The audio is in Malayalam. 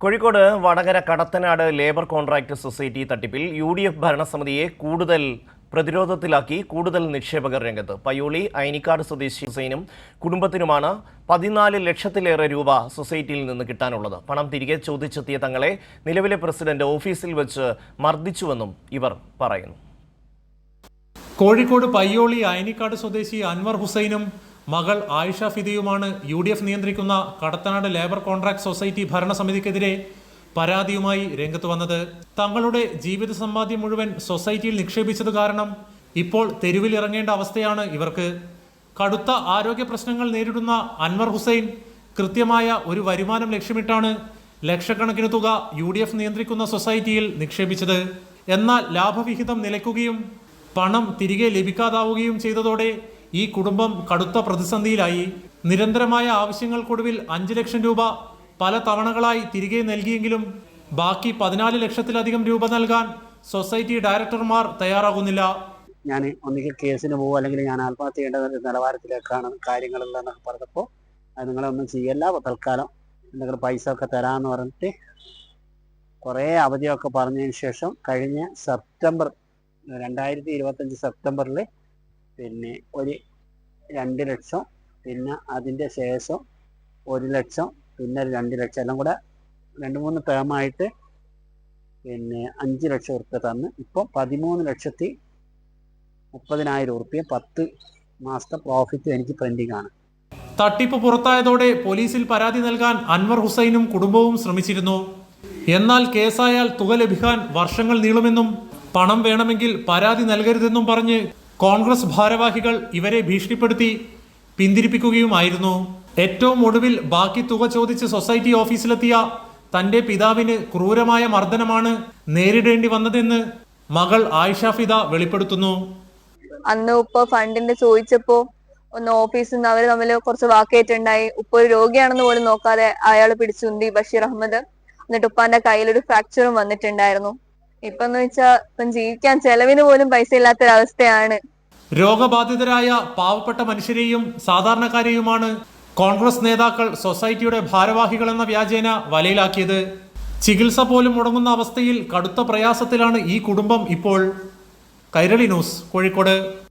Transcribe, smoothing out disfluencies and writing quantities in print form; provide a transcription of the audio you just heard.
Kozhikode Vadakara Kadathanad labour contract society തട്ടിപ്പിൽ UDF ഭരണസമിതിയെ കൂടുതൽ പ്രതിരോധത്തിലാക്കി കൂടുതൽ നിക്ഷേപകർ രംഗത്ത്. പയ്യോളി ഐനിക്കാട് സ്വദേശി ഹുസൈനും കുടുംബത്തിനുമാണ് 14 ലക്ഷത്തിലേറെ രൂപ സൊസൈറ്റിയിൽ നിന്ന് കിട്ടാനുള്ളത്. പണം തിരികെ ചോദിച്ചെത്തിയ തങ്ങളെ നിലവിലെ പ്രസിഡന്റ് ഓഫീസിൽ വെച്ച് മർദ്ദിച്ചുവെന്നും ഇവർ പറയുന്നു. കോഴിക്കോട് പയ്യോളി ഐനിക്കാട് സ്വദേശി അൻവർ ഹുസൈനും മകൾ ആയിഷ ഫിദിയുമാണ് UDF നിയന്ത്രിക്കുന്ന കടത്തനാട് ലേബർ കോൺട്രാക്ട് സൊസൈറ്റി ഭരണസമിതിക്കെതിരെ പരാതിയുമായി രംഗത്ത് വന്നത്. തങ്ങളുടെ ജീവിത സമ്പാദ്യം മുഴുവൻ സൊസൈറ്റിയിൽ നിക്ഷേപിച്ചത് കാരണം ഇപ്പോൾ തെരുവിൽ ഇറങ്ങേണ്ട അവസ്ഥയാണ് ഇവർക്ക്. കടുത്ത ആരോഗ്യ പ്രശ്നങ്ങൾ നേരിടുന്ന അൻവർ ഹുസൈൻ കൃത്യമായ ഒരു വരുമാനം ലക്ഷ്യമിട്ടാണ് ലക്ഷക്കണക്കിന് തുക UDF നിയന്ത്രിക്കുന്ന സൊസൈറ്റിയിൽ നിക്ഷേപിച്ചത്. എന്നാൽ ലാഭവിഹിതം നിലയ്ക്കുകയും പണം തിരികെ ലഭിക്കാതാവുകയും ചെയ്തതോടെ ഈ കുടുംബം കടുത്ത പ്രതിസന്ധിയിലായി. നിരന്തരമായ ആവശ്യങ്ങൾക്കൊടുവിൽ 5 ലക്ഷം രൂപ പല തവണകളായി തിരികെ നൽകിയെങ്കിലും ബാക്കി 14 ലക്ഷത്തിലധികം രൂപ നൽകാൻ സൊസൈറ്റി ഡയറക്ടർമാർ തയ്യാറാകുന്നില്ല. ഞാൻ ഒന്നുകിൽ കേസിന് പോകും, അല്ലെങ്കിൽ ഞാൻ ആത്മഹത്യ ചെയ്യേണ്ട നിലവാരത്തിലേക്കാണ് കാര്യങ്ങളെന്നൊക്കെ പറഞ്ഞപ്പോൾ അത് നിങ്ങളൊന്നും ചെയ്യല്ല, തൽക്കാലം എന്തെങ്കിലും പൈസ ഒക്കെ തരാമെന്ന് പറഞ്ഞിട്ട് കുറേ അവധിയൊക്കെ പറഞ്ഞതിന് ശേഷം കഴിഞ്ഞ 2025 സെപ്റ്റംബറിൽ പിന്നെ ഒരു 2 ലക്ഷം, പിന്നെ അതിൻ്റെ ശേഷം 1 ലക്ഷം, പിന്നെ 2 ലക്ഷം, എല്ലാം കൂടെ 2-3 ടേമായിട്ട് പിന്നെ 5 ലക്ഷം ഉറുപ്പ്യ തന്ന് ഇപ്പോൾ 13,30,000 ഉറുപ്പ്യ 10 മാസത്തെ പ്രോഫിറ്റ് എനിക്ക് പെൻഡിങ് ആണ്. തട്ടിപ്പ് പുറത്തായതോടെ പോലീസിൽ പരാതി നൽകാൻ അൻവർ ഹുസൈനും കുടുംബവും ശ്രമിച്ചിരുന്നു. എന്നാൽ കേസായാൽ തുക ലഭിക്കാൻ വർഷങ്ങൾ നീളുമെന്നും പണം വേണമെങ്കിൽ പരാതി നൽകരുതെന്നും പറഞ്ഞ് കോൺഗ്രസ് ഭാരവാഹികൾ ഇവരെ ഭീഷണിപ്പെടുത്തി പിന്തിരിപ്പിക്കുകയുമായിരുന്നു. ഏറ്റവും ഒടുവിൽ ബാക്കി തുക ചോദിച്ച് സൊസൈറ്റി ഓഫീസിലെത്തിയ തന്റെ പിതാവിന് ക്രൂരമായ മർദ്ദനമാണ് നേരിടേണ്ടി വന്നതെന്ന് മകൾ ആയിഷ ഫിദ വെളിപ്പെടുത്തുന്നു. അന്ന് ഉപ്പ ഫണ്ടിന്റെ ചോദിച്ചപ്പോ ഒന്ന് ഓഫീസിൽ നിന്ന് അവര് തമ്മിൽ കുറച്ച് വാക്കേറ്റുണ്ടായി. ഉപ്പ ഒരു രോഗിയാണെന്ന് പോലും നോക്കാതെ അയാൾ പിടിച്ചുന്തി, ബഷീർ അഹമ്മദ്. എന്നിട്ട് ഉപ്പാന്റെ കയ്യിലൊരു ഫ്രാക്ചറും വന്നിട്ടുണ്ടായിരുന്നു. ഇപ്പം ജീവിക്കാൻ ചെലവിന് പോലും പൈസ ഇല്ലാത്തൊരവസ്ഥയാണ്. രോഗബാധിതരായ പാവപ്പെട്ട മനുഷ്യരെയും സാധാരണക്കാരെയുമാണ് കോൺഗ്രസ് നേതാക്കൾ സൊസൈറ്റിയുടെ ഭാരവാഹികൾ എന്ന വ്യാജേന വലയിലാക്കിയത്. ചികിത്സ പോലും മുടങ്ങുന്ന അവസ്ഥയിൽ കടുത്ത പ്രയാസത്തിലാണ് ഈ കുടുംബം ഇപ്പോൾ. കൈരളി ന്യൂസ്, കോഴിക്കോട്.